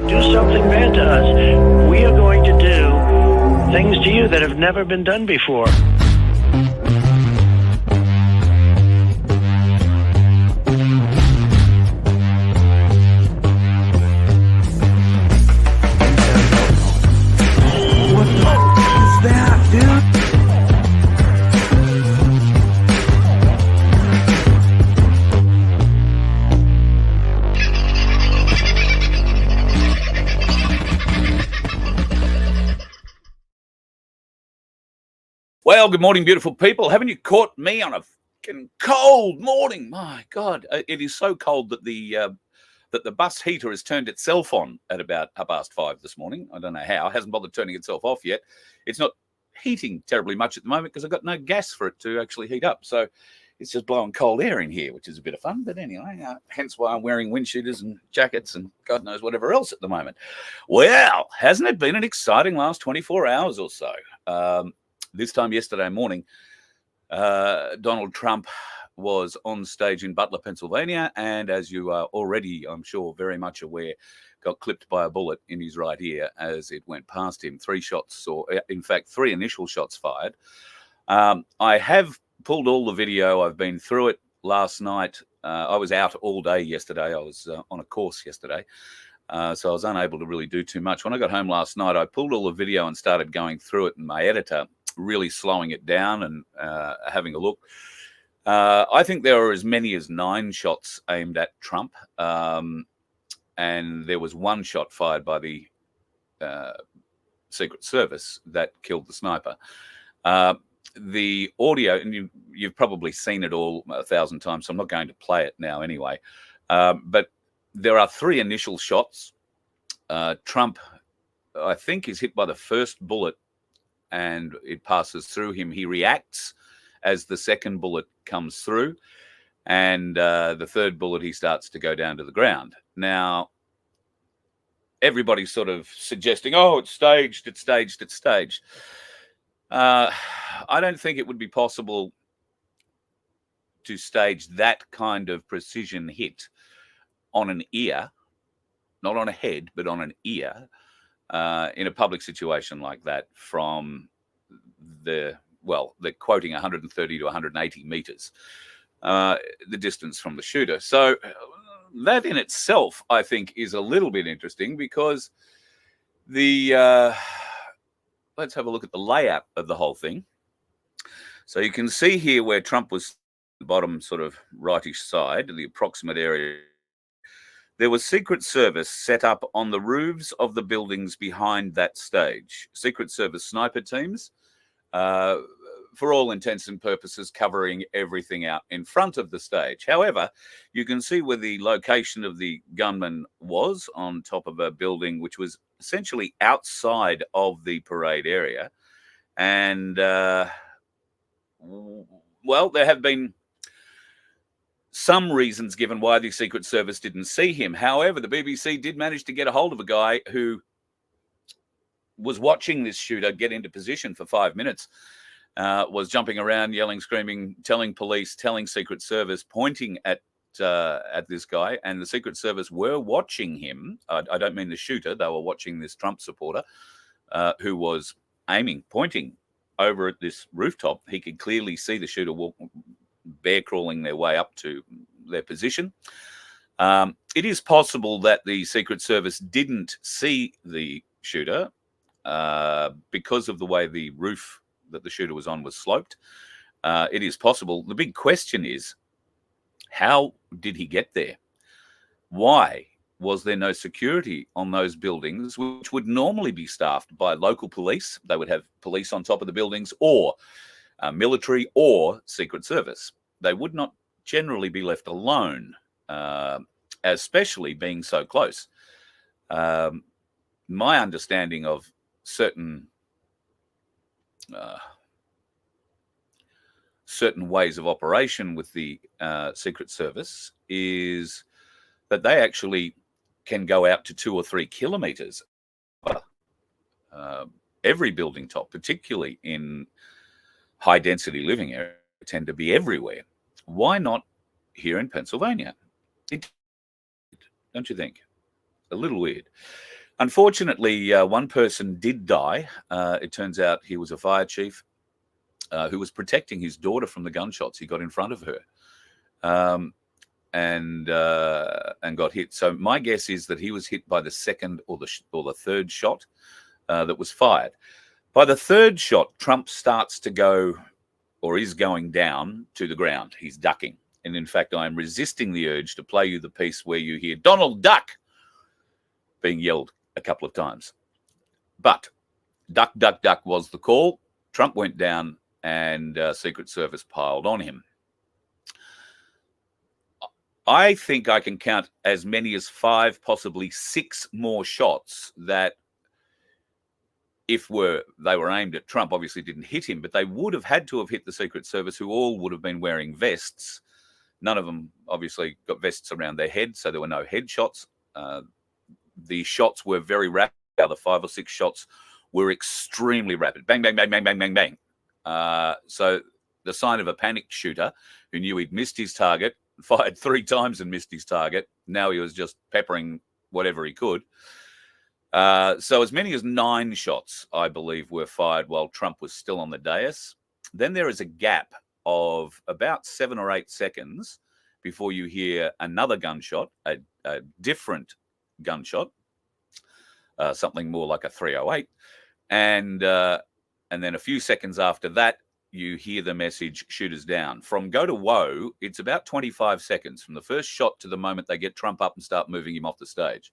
do something bad to us, we are going to do things to you that have never been done before. Well, good morning, beautiful people. Haven't you caught me on a fucking cold morning? My God, it is so cold that the bus heater has turned itself on at about 5:30 this morning. I don't know how. It hasn't bothered turning itself off yet. It's not heating terribly much at the moment because I've got no gas for it to actually heat up. So it's just blowing cold air in here, which is a bit of fun. But anyway, hence why I'm wearing wind shooters and jackets and God knows whatever else at the moment. Well, hasn't it been an exciting last 24 hours or so? This time yesterday morning, Donald Trump was on stage in Butler, Pennsylvania, and as you are already, I'm sure, very much aware, got clipped by a bullet in his right ear as it went past him. 3 shots, or in fact, 3 initial shots fired. I have pulled all the video. I've been through it last night. I was out all day yesterday. I was on a course yesterday. So I was unable to really do too much. When I got home last night, I pulled all the video and started going through it, and my editor really slowing it down and having a look. I think there are as many as 9 shots aimed at Trump, and there was 1 shot fired by the Secret Service that killed the sniper. The audio, and you've probably seen it all 1,000 times, so I'm not going to play it now anyway. But there are 3 initial shots. Trump, I think, is hit by the first bullet and it passes through him. He reacts as the second bullet comes through, and the third bullet, he starts to go down to the ground. Now, everybody's sort of suggesting, oh, it's staged, it's staged, it's staged. I don't think it would be possible to stage that kind of precision hit on an ear, not on a head, but on an ear, in a public situation like that from they're quoting 130 to 180 meters, the distance from the shooter. So that in itself, I think, is a little bit interesting because let's have a look at the layout of the whole thing. So you can see here where Trump was the bottom sort of rightish side, the approximate area. There was Secret Service set up on the roofs of the buildings behind that stage. Secret Service sniper teams, for all intents and purposes, covering everything out in front of the stage. However, you can see where the location of the gunman was on top of a building, which was essentially outside of the parade area. And, there have been some reasons given why the Secret Service didn't see him. However, the BBC did manage to get a hold of a guy who was watching this shooter get into position for 5 minutes, was jumping around, yelling, screaming, telling police, telling Secret Service, pointing at this guy, and the Secret Service were watching him. I don't mean the shooter. They were watching this Trump supporter who was pointing over at this rooftop. He could clearly see the shooter bear crawling their way up to their position. It is possible that the Secret Service didn't see the shooter because of the way the roof that the shooter was on was sloped. It is possible. The big question is, how did he get there? Why was there no security on those buildings, which would normally be staffed by local police? They would have police on top of the buildings, or military, or Secret Service. They would not generally be left alone, especially being so close. My understanding of certain ways of operation with the Secret Service is that they actually can go out to 2 or 3 kilometers. Every building top, particularly in high density living areas, tend to be everywhere. Why not here in Pennsylvania? Don't you think? A little weird. Unfortunately, one person did die. It turns out he was a fire chief who was protecting his daughter from the gunshots. He got in front of her and got hit. So my guess is that he was hit by the second or the third shot that was fired. By the third shot, Trump starts to go, or is going down to the ground. He's ducking. And in fact, I am resisting the urge to play you the piece where you hear "Donald, duck" being yelled a couple of times. But duck, duck, duck was the call. Trump went down and Secret Service piled on him. I think I can count as many as 5, possibly 6 more shots that, if they were aimed at Trump, obviously didn't hit him, but they would have had to have hit the Secret Service, who all would have been wearing vests. None of them obviously got vests around their head, so there were no head shots. The shots were very rapid. The other 5 or 6 shots were extremely rapid. Bang, bang, bang, bang, bang, bang, bang. So the sign of a panicked shooter who knew he'd missed his target, fired 3 times and missed his target. Now he was just peppering whatever he could. So as many as 9 shots, I believe, were fired while Trump was still on the dais. Then there is a gap of about 7 or 8 seconds before you hear another gunshot, a different gunshot, something more like a 308. And then a few seconds after that, you hear the message, "Shooters down." From go to woe, it's about 25 seconds from the first shot to the moment they get Trump up and start moving him off the stage.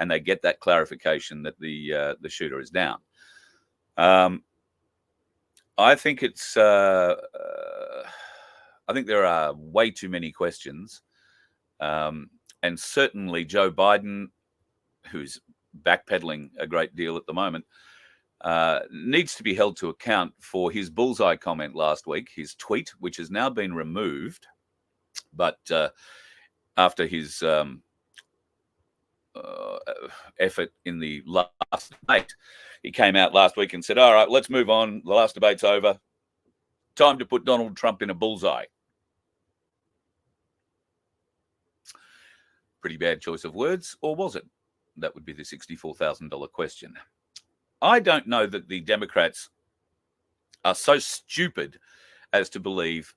And they get that clarification that the shooter is down. I think it's. I think there are way too many questions, and certainly Joe Biden, who's backpedaling a great deal at the moment, needs to be held to account for his bullseye comment last week, his tweet, which has now been removed, but after his effort in the last debate, he came out last week and said, "All right, let's move on. The last debate's over. Time to put Donald Trump in a bullseye." Pretty bad choice of words, or was it? That would be the $64,000 question. I don't know that the Democrats are so stupid as to believe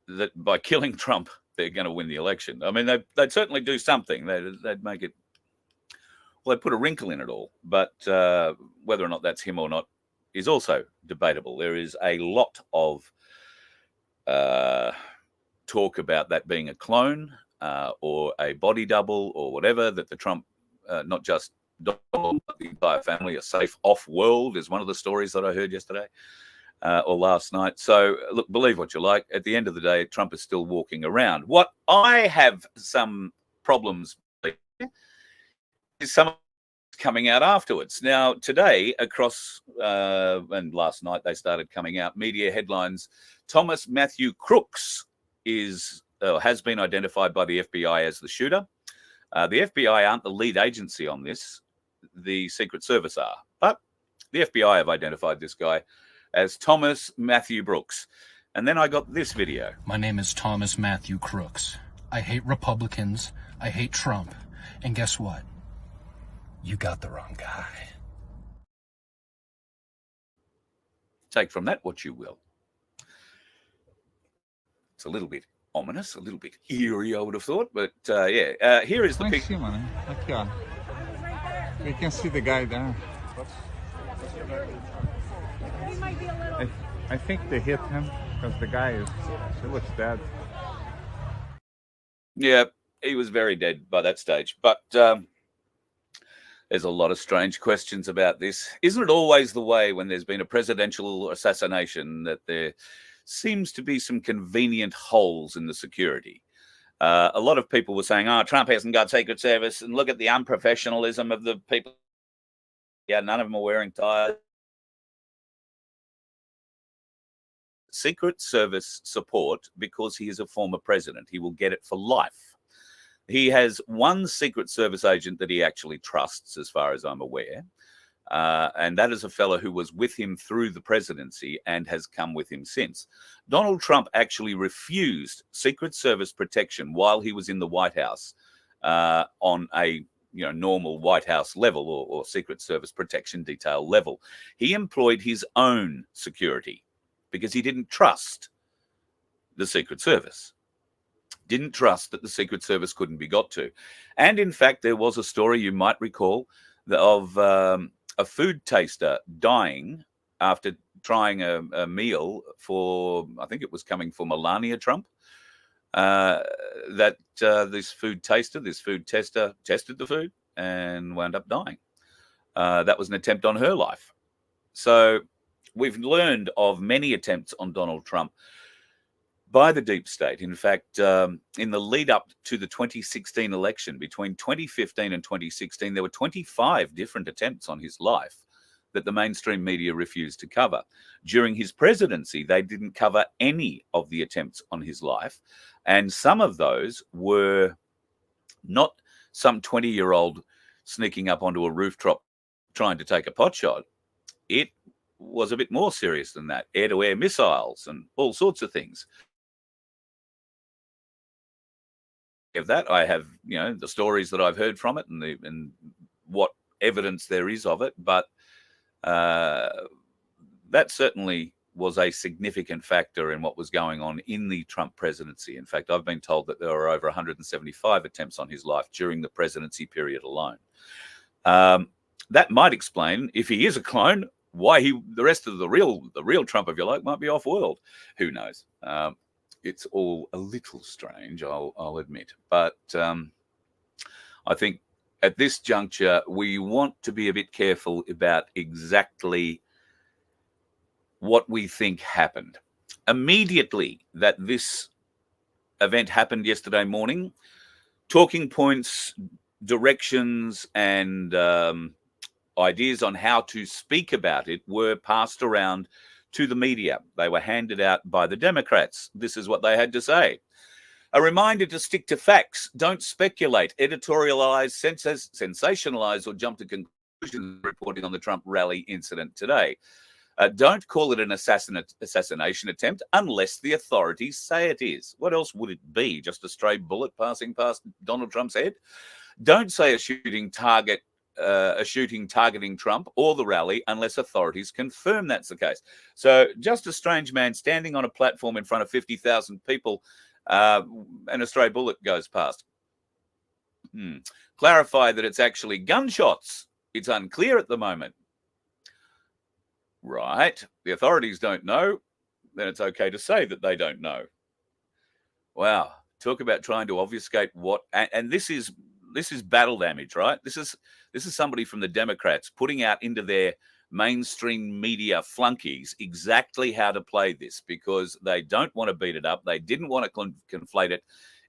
that by killing Trump, they're going to win the election. I mean, they'd certainly do something. They'd make it, well, they'd put a wrinkle in it all. But whether or not that's him or not is also debatable. There is a lot of talk about that being a clone or a body double or whatever, that the Trump, not just Donald, but the entire family, are safe off-world, is one of the stories that I heard yesterday or last night. So, look, believe what you like. At the end of the day, Trump is still walking around. What I have some problems with is some coming out afterwards. Now, today, across, and last night they started coming out, media headlines, Thomas Matthew Crooks has been identified by the FBI as the shooter. The FBI aren't the lead agency on this. The Secret Service are. But the FBI have identified this guy as Thomas Matthew Brooks. And then I got this video. My name is Thomas Matthew Crooks. I hate Republicans. I hate Trump. And guess what? You got the wrong guy. Take from that what you will. It's a little bit ominous, a little bit eerie, I would have thought. But yeah, here is the picture. We can see the guy there. I think they hit him because the guy he looks dead. Yeah, he was very dead by that stage. But there's a lot of strange questions about this. Isn't it always the way when there's been a presidential assassination that there seems to be some convenient holes in the security? A lot of people were saying, Trump hasn't got Secret Service, and look at the unprofessionalism of the people. Yeah, none of them are wearing ties. Secret Service support, because he is a former president. He will get it for life. He has one Secret Service agent that he actually trusts, as far as I'm aware. And that is a fellow who was with him through the presidency and has come with him since. Donald Trump actually refused Secret Service protection while he was in the White House on a normal White House level or Secret Service protection detail level. He employed his own security because he didn't trust the Secret Service. Didn't trust that the Secret Service couldn't be got to. And in fact, there was a story you might recall of a food taster dying after trying a meal for, I think it was coming for Melania Trump, this food tester tested the food and wound up dying. That was an attempt on her life. So we've learned of many attempts on Donald Trump by the deep state. In fact, in the lead up to the 2016 election, between 2015 and 2016, there were 25 different attempts on his life that the mainstream media refused to cover. During his presidency, they didn't cover any of the attempts on his life. And some of those were not some 20-year-old sneaking up onto a rooftop trying to take a potshot. It was a bit more serious than that. Air-to-air missiles and all sorts of things. Of that, I have, the stories that I've heard from it and what evidence there is of it. But that certainly was a significant factor in what was going on in the Trump presidency. In fact, I've been told that there were over 175 attempts on his life during the presidency period alone. That might explain, if he is a clone, why the rest of the real Trump, if you like, might be off-world. Who knows? It's all a little strange, I'll admit. But I think at this juncture, we want to be a bit careful about exactly what we think happened. Immediately that this event happened yesterday morning, talking points, directions, and ideas on how to speak about it were passed around to the media. They were handed out by the Democrats. This is what they had to say. A reminder to stick to facts. Don't speculate, editorialize, sensationalize, or jump to conclusions reporting on the Trump rally incident today. Don't call it an assassination attempt unless the authorities say it is. What else would it be? Just a stray bullet passing past Donald Trump's head? Don't say a shooting targeting Trump or the rally unless authorities confirm that's the case. So just a strange man standing on a platform in front of 50,000 people and a stray bullet goes past. Clarify that it's actually gunshots. It's unclear at the moment. Right. The authorities don't know. Then it's okay to say that they don't know. Wow. Talk about trying to obfuscate what, and this is battle damage, right? This is somebody from the Democrats putting out into their mainstream media flunkies exactly how to play this, because they don't want to beat it up. They didn't want to conflate it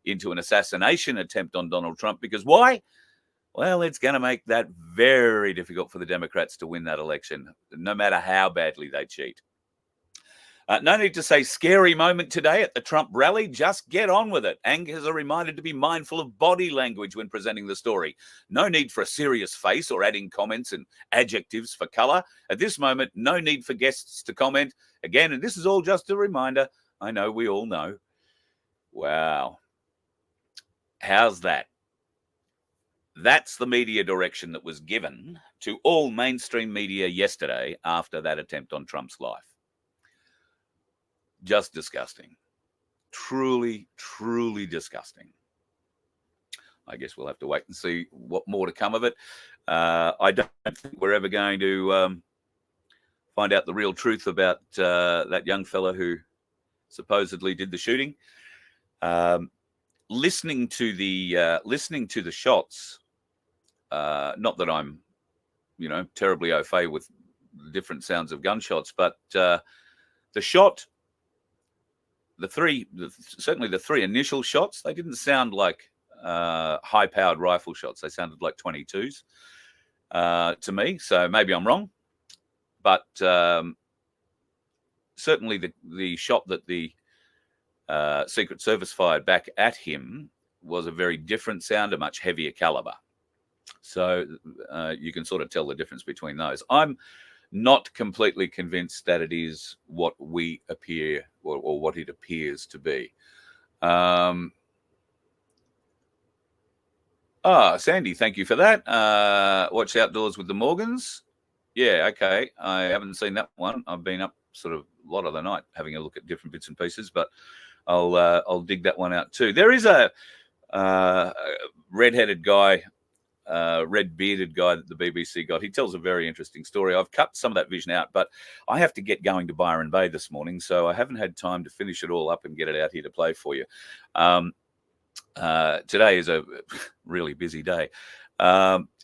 into an assassination attempt on Donald Trump, because why? Well, it's going to make that very difficult for the Democrats to win that election, no matter how badly they cheat. No need to say scary moment today at the Trump rally. Just get on with it. Anchors are reminded to be mindful of body language when presenting the story. No need for a serious face or adding comments and adjectives for color. At this moment, no need for guests to comment. Again, and this is all just a reminder. I know we all know. Wow. How's that? That's the media direction that was given to all mainstream media yesterday after that attempt on Trump's life. Just disgusting. Truly, truly disgusting. I guess we'll have to wait and see what more to come of it. I don't think we're ever going to find out the real truth about that young fella who supposedly did the shooting. Listening to the shots, not that I'm, terribly au fait with the different sounds of gunshots, but the shot, certainly the three initial shots, they didn't sound like high-powered rifle shots. They sounded like 22s to me. So maybe I'm wrong, but certainly the shot that the Secret Service fired back at him was a very different sound, a much heavier caliber. So you can sort of tell the difference between those. I'm not completely convinced that it is what we appear or what it appears to be. Sandy, thank you for that. Watch Outdoors with the Morgans. Yeah, okay. I haven't seen that one. I've been up sort of a lot of the night having a look at different bits and pieces, but I'll dig that one out too. There is a red-headed guy, red-bearded guy that the BBC got. He tells a very interesting story. I've cut some of that vision out, but I have to get going to Byron Bay this morning, so I haven't had time to finish it all up and get it out here to play for you. Today is a really busy day.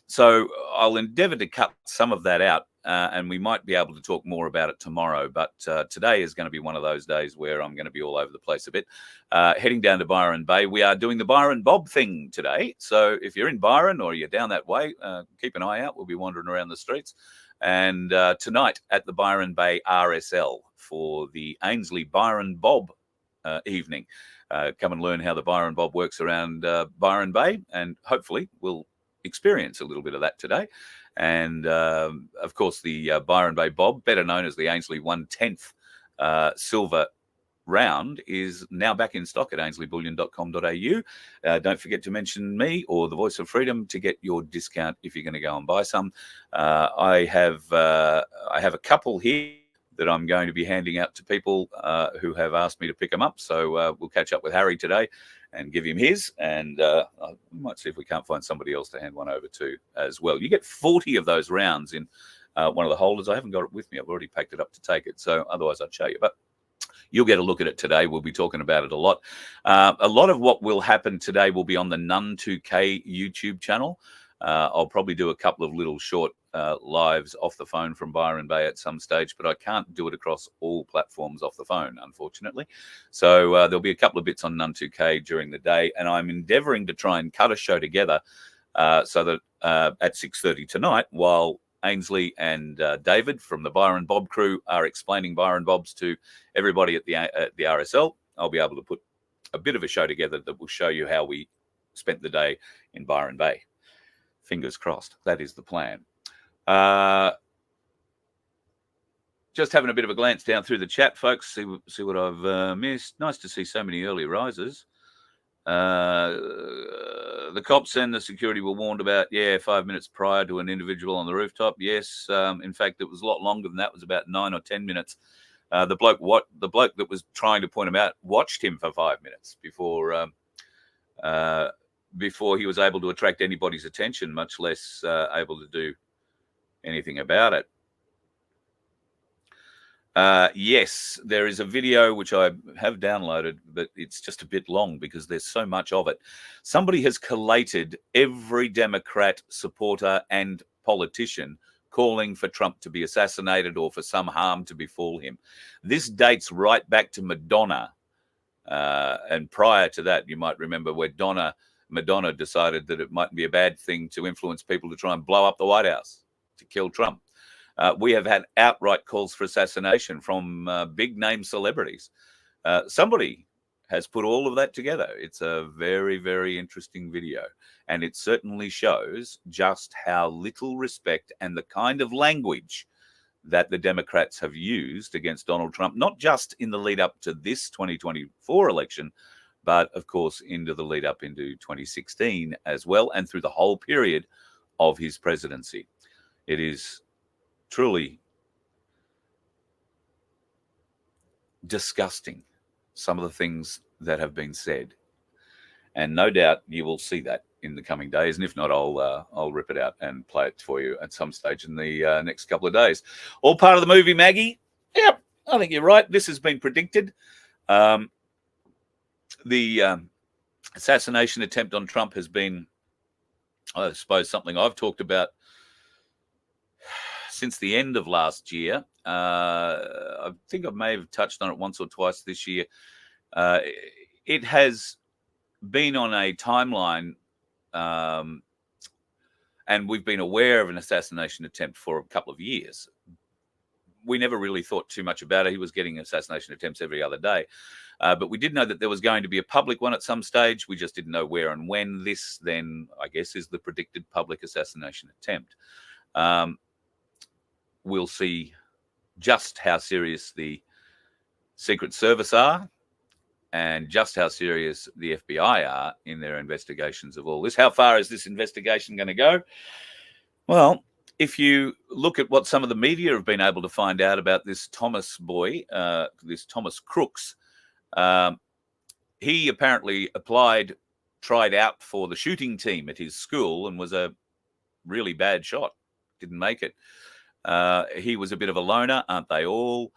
So I'll endeavour to cut some of that out, and we might be able to talk more about it tomorrow. But today is going to be one of those days where I'm going to be all over the place a bit. Heading down to Byron Bay, we are doing the Byron Bob thing today. So if you're in Byron or you're down that way, keep an eye out. We'll be wandering around the streets. And tonight at the Byron Bay RSL for the Ainsley Byron Bob evening. Come and learn how the Byron Bob works around Byron Bay, and hopefully we'll experience a little bit of that today. And of course, the Byron Bay Bob, better known as the Ainsley 1/10th silver round, is now back in stock at ainsleyBullion.com.au. Don't forget to mention me or the Voice of Freedom to get your discount if you're going to go and buy some. I have a couple here that I'm going to be handing out to people who have asked me to pick them up. So we'll catch up with Harry today and give him his. And we might see if we can't find somebody else to hand one over to as well. You get 40 of those rounds in one of the holders. I haven't got it with me. I've already packed it up to take it. So otherwise I'd show you. But you'll get a look at it today. We'll be talking about it a lot. A lot of what will happen today will be on the Nun2K YouTube channel. I'll probably do a couple of little short lives off the phone from Byron Bay at some stage, but I can't do it across all platforms off the phone, unfortunately. So there'll be a couple of bits on Nun2K during the day, and I'm endeavouring to try and cut a show together so that at 6:30 tonight, while Ainsley and David from the Byron Bob crew are explaining Byron Bobs to everybody at the RSL, I'll be able to put a bit of a show together that will show you how we spent the day in Byron Bay. Fingers crossed. That is the plan. Just having a bit of a glance down through the chat, folks. See what I've missed. Nice to see so many early risers. The cops and the security were warned about, 5 minutes prior to an individual on the rooftop. Yes, in fact, it was a lot longer than that. It was about 9 or 10 minutes. The bloke that was trying to point him out watched him for 5 minutes before he was able to attract anybody's attention, much less able to do anything about it. Yes, there is a video which I have downloaded, but it's just a bit long because there's so much of it. Somebody has collated every Democrat supporter and politician calling for Trump to be assassinated or for some harm to befall him. This dates right back to Madonna. And prior to that, you might remember where Madonna decided that it mightn't be a bad thing to influence people to try and blow up the White House, to kill Trump. We have had outright calls for assassination from big-name celebrities. Somebody has put all of that together. It's a very, very interesting video, and it certainly shows just how little respect and the kind of language that the Democrats have used against Donald Trump, not just in the lead up to this 2024 election, but, of course, into the lead up into 2016 as well, and through the whole period of his presidency. It is truly disgusting, some of the things that have been said. And no doubt you will see that in the coming days. And if not, I'll rip it out and play it for you at some stage in the next couple of days. All part of the movie, Maggie? Yep, I think you're right. This has been predicted. The assassination attempt on Trump has been, I suppose, something I've talked about since the end of last year. I think I may have touched on it once or twice this year. It has been on a timeline, and we've been aware of an assassination attempt for a couple of years. We never really thought too much about it. He was getting assassination attempts every other day. But we did know that there was going to be a public one at some stage. We just didn't know where and when. This then, I guess, is the predicted public assassination attempt. We'll see just how serious the Secret Service are and just how serious the FBI are in their investigations of all this. How far is this investigation going to go? Well, if you look at what some of the media have been able to find out about this Thomas boy, this Thomas Crooks, he apparently tried out for the shooting team at his school and was a really bad shot. Didn't make it. He was a bit of a loner, aren't they all?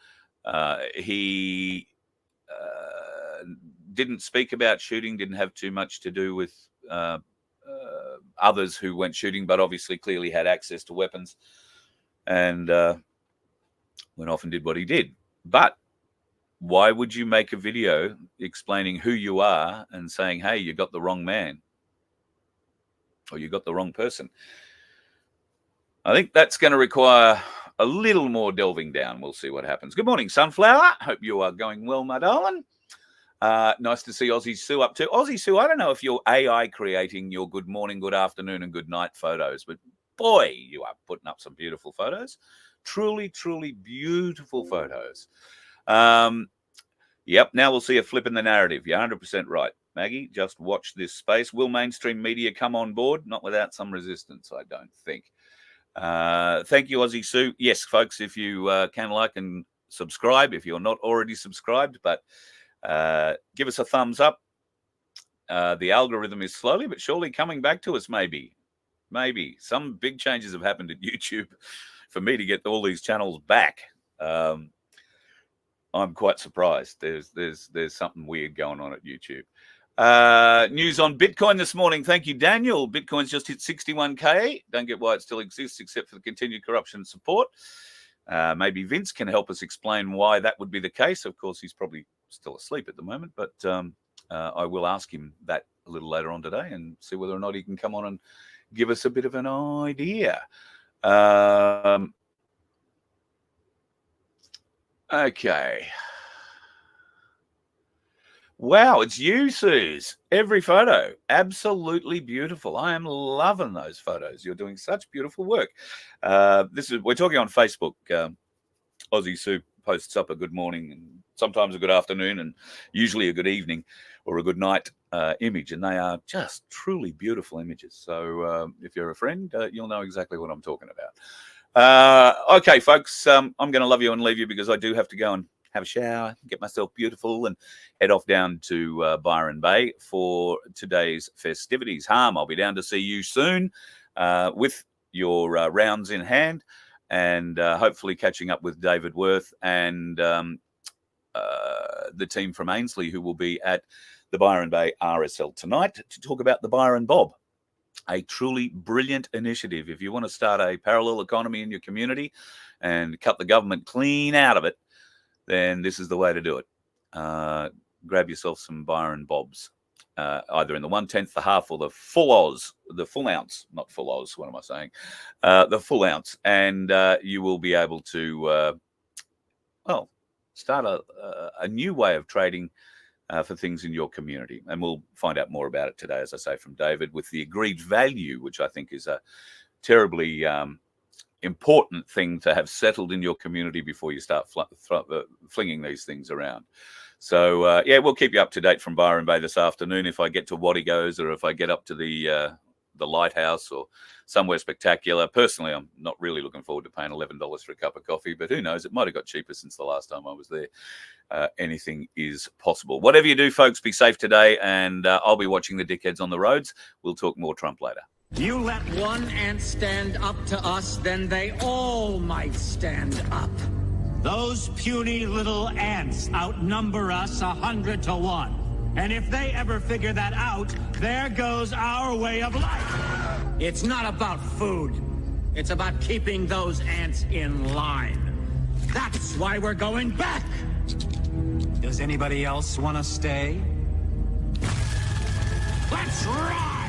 He didn't speak about shooting, didn't have too much to do with others who went shooting, but obviously clearly had access to weapons and went off and did what he did. But why would you make a video explaining who you are and saying, hey, you got the wrong man or you got the wrong person? I think that's going to require a little more delving down. We'll see what happens. Good morning, Sunflower. Hope you are going well, my darling. Nice to see Aussie Sue up too. Aussie Sue, I don't know if you're AI creating your good morning, good afternoon, and good night photos, but boy, you are putting up some beautiful photos. Truly, truly beautiful photos. Yep, now we'll see a flip in the narrative. You're 100% right. Maggie, just watch this space. Will mainstream media come on board? Not without some resistance, I don't think. Thank you, Aussie Sue. Yes, folks, if you can like and subscribe, if you're not already subscribed, but give us a thumbs up. The algorithm is slowly but surely coming back to us, maybe. Some big changes have happened at YouTube for me to get all these channels back. I'm quite surprised. There's something weird going on at YouTube. News on Bitcoin this morning. Thank you, Daniel. Bitcoin's just hit 61K. Don't get why it still exists except for the continued corruption and support. Maybe Vince can help us explain why that would be the case. Of course, he's probably still asleep at the moment, but I will ask him that a little later on today and see whether or not he can come on and give us a bit of an idea. Okay. Wow, it's you, Suze. Every photo, absolutely beautiful. I am loving those photos. You're doing such beautiful work. We're talking on Facebook. Aussie Sue posts up a good morning and sometimes a good afternoon and usually a good evening or a good night image, and they are just truly beautiful images. So if you're a friend, you'll know exactly what I'm talking about. Okay, folks, I'm going to love you and leave you because I do have to go and have a shower, get myself beautiful, and head off down to Byron Bay for today's festivities. Harm, I'll be down to see you soon with your rounds in hand, and hopefully catching up with David Worth and the team from Ainsley who will be at the Byron Bay RSL tonight to talk about the Byron Bob. A truly brilliant initiative. If you want to start a parallel economy in your community and cut the government clean out of it, then this is the way to do it. Grab yourself some Byron Bobs, either in the 1/10, the half, or the full ounce, not full Oz, what am I saying? The full ounce, and you will be able to, start a new way of trading for things in your community. And we'll find out more about it today, as I say, from David, with the agreed value, which I think is a terribly important thing to have settled in your community before you start flinging these things around. So, we'll keep you up to date from Byron Bay this afternoon if I get to Waddigos or if I get up to the lighthouse or somewhere spectacular. Personally, I'm not really looking forward to paying $11 for a cup of coffee, but who knows? It might have got cheaper since the last time I was there. Anything is possible. Whatever you do, folks, be safe today, and I'll be watching the dickheads on the roads. We'll talk more Trump later. You let one ant stand up to us, then they all might stand up. Those puny little ants outnumber us 100 to 1. And if they ever figure that out, there goes our way of life. It's not about food. It's about keeping those ants in line. That's why we're going back. Does anybody else want to stay? Let's ride!